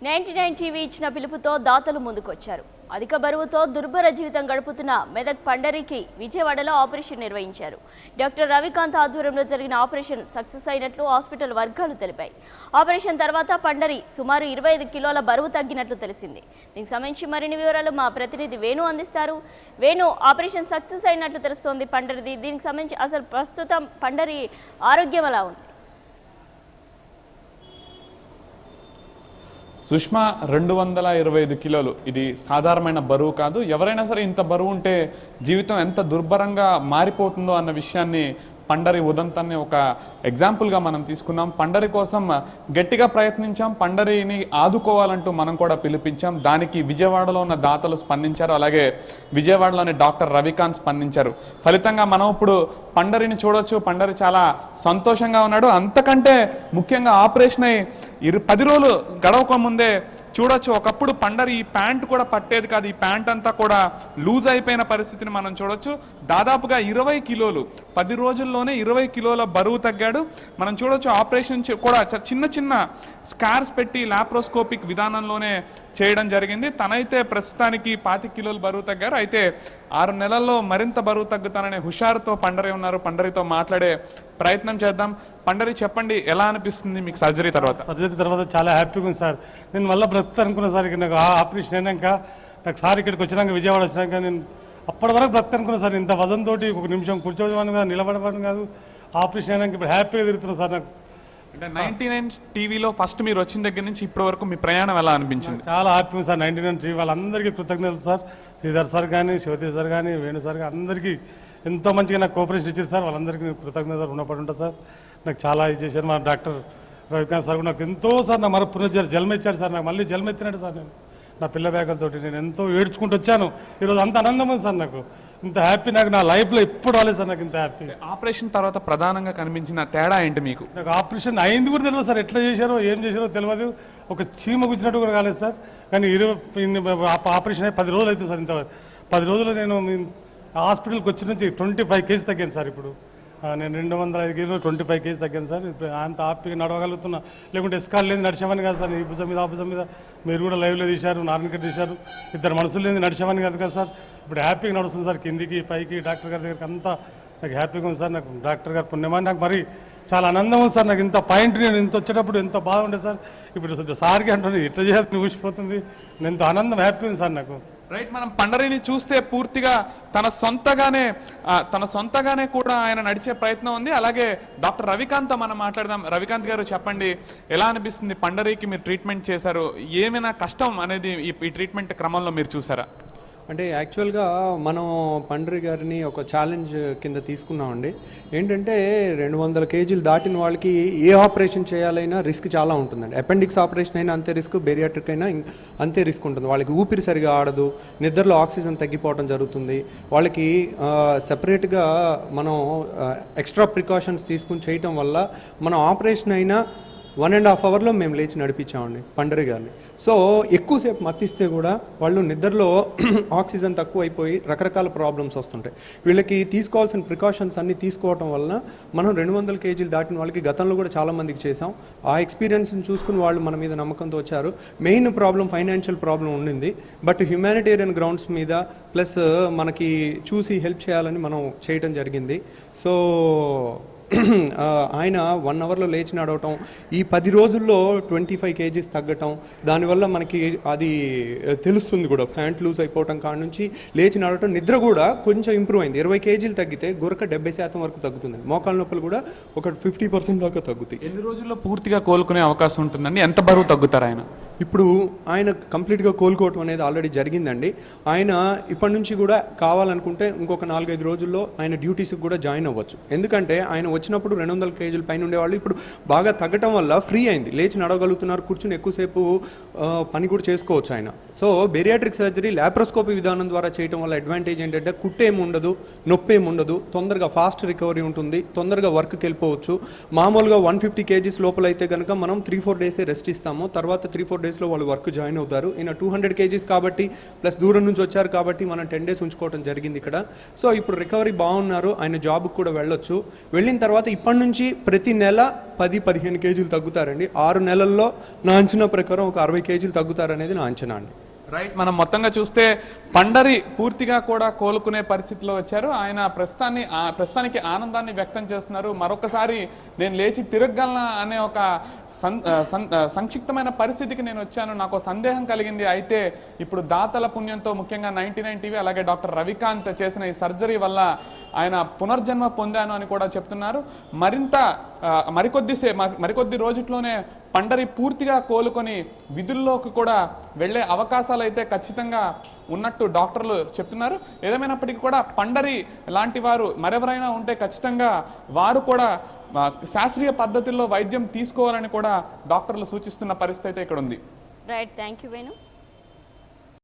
99 TV ఇచ్చిన పిలుపుతో దాతలు ముందుకొచ్చారు. అధిక బరువుతో దుర్భర జీవితం గడుపుతున్న మెదక్ పండరికి విజయవాడలో ఆపరేషన్ నిర్వహించారు. డాక్టర్ రవికాంత్ ఆధ్వర్యంలో జరిగిన ఆపరేషన్ సక్సెస్ అయినట్లు హాస్పిటల్ వర్గాలు తెలిపాయి. ఆపరేషన్ తర్వాత పండరి సుమారు 25 కిలోల బరువు తగ్గినట్లు తెలిసింది. దీనికి సంబంధించి మరిన్ని వివరాలు మా ప్రతినిధి వేణు అందిస్తారు. వేణు, ఆపరేషన్ సక్సెస్ అయినట్లు తెలుస్తోంది పండరిది. దీనికి సంబంధించి అసలు ప్రస్తుతం పండరి ఆరోగ్యం ఎలా ఉంది? సుష్మా 225 కిలోలు ఇది సాధారణమైన బరువు కాదు. ఎవరైనా సరే ఇంత బరువు ఉంటే జీవితం ఎంత దుర్భరంగా మారిపోతుందో అన్న విషయాన్ని పండరి ఉదంతాన్ని ఒక ఎగ్జాంపుల్గా మనం తీసుకున్నాం. పండరి కోసం గట్టిగా ప్రయత్నించాం, పండరిని ఆదుకోవాలంటూ మనం కూడా పిలిపించాం. దానికి విజయవాడలో ఉన్న దాతలు స్పందించారు, అలాగే విజయవాడలోని డాక్టర్ రవికాంత్ స్పందించారు. ఫలితంగా మనం ఇప్పుడు పండరిని చూడొచ్చు. పండరి చాలా సంతోషంగా ఉన్నాడు. అంతకంటే ముఖ్యంగా ఆపరేషన్ అయి 10 రోజులు గడవక ముందే చూడొచ్చు, ఒకప్పుడు పండరి ఈ ప్యాంట్ కూడా పట్టేది కాదు. ఈ ప్యాంట్ అంతా కూడా లూజ్ అయిపోయిన పరిస్థితిని మనం చూడొచ్చు. దాదాపుగా 20 కిలోలు 10 రోజుల్లోనే 20 కిలోల బరువు తగ్గాడు. మనం చూడొచ్చు ఆపరేషన్ కూడా చిన్న చిన్న స్కార్స్ పెట్టి లాప్రోస్కోపిక్ విధానంలోనే చేయడం జరిగింది. తనైతే ప్రస్తుతానికి 25 కిలోలు బరువు తగ్గారు. అయితే 6 నెలల్లో మరింత బరువు తగ్గుతాననే హుషారుతో పండరి ఉన్నారు. పండరితో మాట్లాడే ప్రయత్నం చేద్దాం. పండరి, చెప్పండి, ఎలా అనిపిస్తుంది మీకు సర్జరీ తర్వాత? సర్జరీ తర్వాత చాలా హ్యాపీగా ఉంది సార్. నేను మళ్ళీ బ్రతుకుతాను అనుకున్నా సార్. నాకు ఆపరేషన్ అయినాక నాకు సార్ ఇక్కడికి వచ్చినాక విజయవాడ వచ్చినాక నేను అప్పటి వరకు బ్రతుకుతాను అనుకున్నా సార్. ఇంత వజన్ తోటి ఒక నిమిషం కూర్చోవడం కాదు, నిలబడడం కాదు. ఆపరేషన్ అయినాక ఇప్పుడు హ్యాపీగా తిరుగుతున్నాను సార్. నాకు అంటే 99 టీవీలో ఫస్ట్ మీరు వచ్చిన దగ్గర నుంచి ఇప్పటి వరకు మీ ప్రయాణం ఎలా అనిపించింది? చాలా హ్యాపీగా సార్. 99 టీవీ వాళ్ళందరికీ కృతజ్ఞతలు సార్. శ్రీధర్ సార్ కానీ, శివతేజ్ సార్ కానీ, వేణు సార్ కానీ అందరికీ ఎంతో మంచిగా నాకు కోఆపరేషన్ ఇచ్చారు సార్. వాళ్ళందరికీ కృతజ్ఞతలు రుణపడి ఉంటారు సార్. నాకు చాలా ఇది చేశారు. మా డాక్టర్ రవికాంత్ సార్ కూడా నాకు ఎంతో సార్ నా జన్మ ఇచ్చాడు సార్. నాకు మళ్ళీ జన్మ ఎత్తినాడు సార్. నేను నా పిల్ల బ్యాగులతో నేను ఎంతో ఏడ్చుకుంటూ వచ్చాను. ఈరోజు అంత ఆనందం ఉంది సార్. నాకు ఇంత హ్యాపీ నాకు నా లైఫ్లో ఎప్పుడు రాలేదు సార్. నాకు ఇంత హ్యాపీ. ఆపరేషన్ తర్వాత ప్రధానంగా కనిపించిన తేడా ఏంటి మీకు? నాకు ఆపరేషన్ అయింది కూడా తెలియదు సార్. ఎట్లా చేశారో ఏం చేశారో తెలియదు. ఒక చీమ గుచ్చినట్టు కూడా కాలేదు సార్. కానీ ఆపరేషన్ అయ్యి 10 రోజులు అవుతుంది సార్. ఇంత 10 రోజులు నేను హాస్పిటల్కి వచ్చిన నుంచి 25 కేజీ తగ్గాను సార్. ఇప్పుడు నేను 205 కిలోలు 25 కేజీ తగ్గాను సార్. ఇప్పుడు అంత హ్యాపీగా నడవగలుగుతున్నా. లేకుంటే ఎస్కాల్ లేదు నడిచామని కాదు సార్. ఈ భుజం మీద ఆ భుజం మీద మీరు కూడా లైవ్లో తీశారు, నార్మల్గా తీశారు. 2 మనుషులు లేదు నడిచామని కాదు కదా సార్. ఇప్పుడు హ్యాపీగా నడుస్తుంది సార్. కిందికి పైకి డాక్టర్ గారి దగ్గరికి అంతా నాకు హ్యాపీగా ఉంది సార్. నాకు డాక్టర్ గారు పుణ్యమని నాకు మరి చాలా ఆనందం ఉంది సార్. నాకు ఇంత పాయింట్ నేను ఇంత వచ్చేటప్పుడు ఎంత బాగుండేది సార్. ఇప్పుడు సార్కి అంటుంది ఎట్లా చేయాలని ఊసిపోతుంది. నేను ఎంత ఆనందం హ్యాపీ ఉంది సార్ నాకు. రైట్, మనం పండరిని చూస్తే పూర్తిగా తన సొంతగానే కూడా ఆయన నడిచే ప్రయత్నం ఉంది. అలాగే డాక్టర్ రవికాంత్ మనం మాట్లాడదాం. రవికాంత్ గారు, చెప్పండి, ఎలా అనిపిస్తుంది? పండరికి మీరు ట్రీట్మెంట్ చేశారు, ఏమైనా కష్టం అనేది ఈ ట్రీట్మెంట్ క్రమంలో మీరు చూసారా? అంటే యాక్చువల్గా మనం పండరి గారిని ఒక ఛాలెంజ్ కింద తీసుకున్నామండి. ఏంటంటే 200 కేజీలు దాటిన వాళ్ళకి ఏ ఆపరేషన్ చేయాలైనా రిస్క్ చాలా ఉంటుందండి. అపెండిక్స్ ఆపరేషన్ అయినా అంతే రిస్క్, బేరియాట్రిక్ అయినా అంతే రిస్క్ ఉంటుంది. వాళ్ళకి ఊపిరి సరిగా ఆడదు, నిద్రలో ఆక్సిజన్ తగ్గిపోవడం జరుగుతుంది. వాళ్ళకి సెపరేట్గా మనం ఎక్స్ట్రా ప్రికాషన్స్ తీసుకుని చేయటం వల్ల మనం ఆపరేషన్ అయినా 1.5 అవర్లో మేము లేచి నడిపించామండి పండరి గారిని. సో ఎక్కువసేపు మత్తిస్తే కూడా వాళ్ళు నిద్రలో ఆక్సిజన్ తక్కువ అయిపోయి రకరకాల ప్రాబ్లమ్స్ వస్తుంటాయి. వీళ్ళకి తీసుకోవాల్సిన ప్రికాషన్స్ అన్నీ తీసుకోవటం వలన మనం 200 కేజీలు దాటిన వాళ్ళకి గతంలో కూడా చాలామందికి చేసాం. ఆ ఎక్స్పీరియన్స్ని చూసుకుని వాళ్ళు మన మీద నమ్మకంతో వచ్చారు. మెయిన్ ప్రాబ్లం ఫైనాన్షియల్ ప్రాబ్లం ఉండింది. బట్ హ్యుమానిటేరియన్ గ్రౌండ్స్ మీద ప్లస్ మనకి చూసి హెల్ప్ చేయాలని మనం చేయడం జరిగింది. సో ఆయన 1 అవర్లో లేచి నడవటం, ఈ 10 రోజుల్లో 25 కేజీస్ తగ్గటం, దానివల్ల మనకి అది తెలుస్తుంది కూడా. ప్యాంట్ లూజ్ అయిపోవటం కాడ నుంచి లేచి నడవటం, నిద్ర కూడా కొంచెం ఇంప్రూవ్ అయింది. 20 కేజీలు తగ్గితే గురక 70% వరకు తగ్గుతుంది. మోకాళ్ళ నొప్పులు కూడా ఒక 50% దాకా తగ్గుతాయి. ఎన్ని రోజుల్లో పూర్తిగా కోలుకునే అవకాశం ఉంటుందండి? ఎంత బరువు తగ్గుతారు ఆయన? ఇప్పుడు ఆయన కంప్లీట్గా కోలుకోవటం అనేది ఆల్రెడీ జరిగిందండి. ఆయన ఇప్పటి నుంచి కూడా కావాలనుకుంటే ఇంకొక 4-5 రోజుల్లో ఆయన డ్యూటీస్కి కూడా జాయిన్ అవ్వచ్చు. ఎందుకంటే ఆయన వచ్చినప్పుడు 200 కేజీల పైన ఉండేవాళ్ళు ఇప్పుడు బాగా తగ్గటం వల్ల ఫ్రీ అయింది. లేచి నడవగలుగుతున్నారు, కూర్చుని ఎక్కువసేపు పని కూడా చేసుకోవచ్చు ఆయన. సో బేరియాట్రిక్ సర్జరీ లాప్రోస్కోపీ విధానం ద్వారా చేయడం వల్ల అడ్వాంటేజ్ ఏంటంటే కుట్టేమి ఉండదు, నొప్పి ఏమి ఉండదు, తొందరగా ఫాస్ట్ రికవరీ ఉంటుంది, తొందరగా వర్క్కి వెళ్ళిపోవచ్చు. మామూలుగా 150 కేజీస్ లోపల అయితే కనుక మనం 3-4 డేసే రెస్ట్ ఇస్తాము. తర్వాత 3-4 డేస్ డేస్లో వాళ్ళు వర్క్ జాయిన్ అవుతారు. ఈయన 200 kgs కాబట్టి ప్లస్ దూరం నుంచి వచ్చారు కాబట్టి మనం 10 days ఉంచుకోవడం జరిగింది ఇక్కడ. సో ఇప్పుడు రికవరీ బాగున్నారు, ఆయన జాబ్కి కూడా వెళ్ళొచ్చు. వెళ్ళిన తర్వాత ఇప్పటి నుంచి ప్రతి నెల 10-15 kgs తగ్గుతారండి. 6 నెలల్లో నా అంచనా ప్రకారం ఒక 60 kgs తగ్గుతారనేది నా అంచనా అండి. రైట్, మనం మొత్తంగా చూస్తే పండరి పూర్తిగా కూడా కోలుకునే పరిస్థితిలో వచ్చారు. ఆయన ప్రస్తుతానికి ఆనందాన్ని వ్యక్తం చేస్తున్నారు. మరొకసారి నేను లేచి తిరగగలనా అనే ఒక సంక్షిప్తమైన పరిస్థితికి నేను వచ్చాను, నాకు సందేహం కలిగింది. అయితే ఇప్పుడు దాతల పుణ్యంతో, ముఖ్యంగా 99 టీవీ అలాగే డాక్టర్ రవికాంత్ చేసిన ఈ సర్జరీ వల్ల ఆయన పునర్జన్మ పొందాను అని కూడా చెప్తున్నారు. మరికొద్ది రోజుల్లోనే పండరి పూర్తిగా కోలుకొని విధుల్లోకి కూడా వెళ్ళే అవకాశాలు అయితే ఖచ్చితంగా ఉన్నట్టు డాక్టర్లు చెప్తున్నారు. ఏదేమైనప్పటికీ కూడా పండరి లాంటి వారు మరెవరైనా ఉంటే ఖచ్చితంగా వారు కూడా శాస్త్రీయ పద్ధతుల్లో వైద్యం తీసుకోవాలని కూడా డాక్టర్లు సూచిస్తున్న పరిస్థితి అయితే ఇక్కడ ఉంది. Right, thank you Venu.